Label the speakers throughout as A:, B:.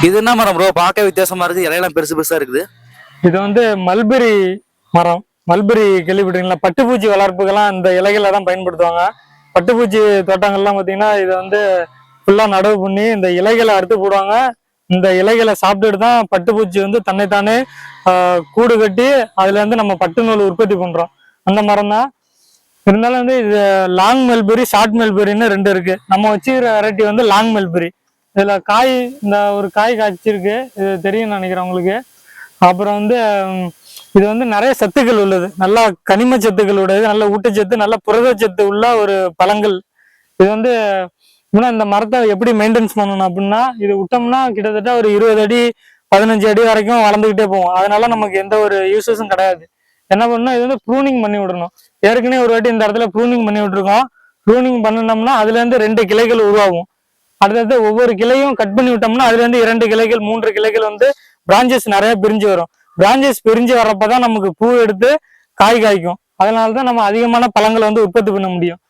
A: இது என்ன மரம் ப்ரோ? பார்க்க வித்தியாசமா இருக்கு, இலையெல்லாம் பெருசு பெருசா இருக்குது.
B: இது வந்து மல்பெரி மரம். மல்பெரி கேள்விப்பட்டீங்களா? பட்டுப்பூச்சி வளர்ப்புக்கெல்லாம் இந்த இலைகளை தான் பயன்படுத்துவாங்க. பட்டுப்பூச்சி தோட்டங்கள்லாம் பார்த்தீங்கன்னா இதை வந்து ஃபுல்லாக நடவு பண்ணி இந்த இலைகளை அறுத்து போடுவாங்க. இந்த இலைகளை சாப்பிட்டுட்டு தான் பட்டுப்பூச்சி வந்து தன்னைத்தானே கூடு கட்டி அதுல இருந்து நம்ம பட்டு நூல் உற்பத்தி பண்றோம். அந்த மரம் தான். இருந்தாலும் வந்து இது லாங் மெல்பெரி, ஷார்ட் மெல்பெரின்னு ரெண்டு இருக்கு. நம்ம வச்சுக்கிற வெரைட்டி வந்து லாங் மெல்பெரி. இதுல காய், இந்த ஒரு காய் காய்ச்சிருக்கு, இது தெரியும்னு நினைக்கிறேன் உங்களுக்கு. அப்புறம் வந்து இது வந்து நிறைய சத்துக்கள் உள்ளது, நல்லா கனிம சத்துக்கள் உள்ளது, நல்ல ஊட்டச்சத்து, நல்ல புரதச்சத்து உள்ள ஒரு பழங்கள். இது வந்து இன்னும் இந்த மரத்தை எப்படி மெயின்டைன்ஸ் பண்ணணும் அப்படின்னா, இது விட்டோம்னா கிட்டத்தட்ட ஒரு 20 அடி 15 அடி வரைக்கும் வளர்ந்துகிட்டே போகும். அதனால நமக்கு எந்த ஒரு யூசஸும் கிடையாது. என்ன பண்ணணும், இது வந்து ப்ரூனிங் பண்ணி விடணும். ஏற்கனவே ஒரு வாட்டி இந்த இடத்துல ப்ரூனிங் பண்ணி விட்டுருக்கோம். ப்ரூனிங் பண்ணினோம்னா அதுல இருந்து 2 கிளைகள் உருவாகும். அடுத்தது ஒவ்வொரு கிளையும் கட் பண்ணி விட்டோம்னா அதுல இருந்து 2 கிளைகள் 3 கிளைகள் வந்து பிரான்ச்சஸ் நிறைய பிரிஞ்சு வரும். பிரான்ச்சஸ் பிரிஞ்சு வர்றப்பதான் நமக்கு பூ எடுத்து காய் காய்க்கும். அதனாலதான் நம்ம அதிகமான பழங்களை வந்து உற்பத்தி பண்ண முடியும்.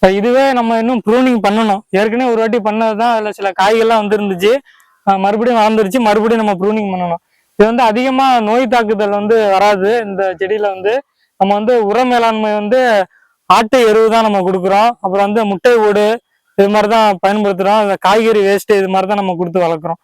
B: இதுவே நம்ம இன்னும் ப்ரூனிங் பண்ணணும். ஏற்கனவே ஒரு வாட்டி பண்ணதுதான் அதுல சில காய்கள்லாம் வந்துருந்துச்சு, மறுபடியும் வளர்ந்துருச்சு, மறுபடியும் நம்ம ப்ரூனிங் பண்ணணும். இது வந்து அதிகமா நோய் தாக்குதல் வந்து வராது. இந்த செடியில வந்து நம்ம வந்து உர மேலாண்மை வந்து ஆட்டு எருவு தான் நம்ம கொடுக்குறோம். அப்புறம் வந்து முட்டை ஓடு இது மாதிரிதான் பயன்படுத்துறோம். காய்கறி வேஸ்ட் இது மாதிரிதான் நம்ம கொடுத்து வளர்க்குறோம்.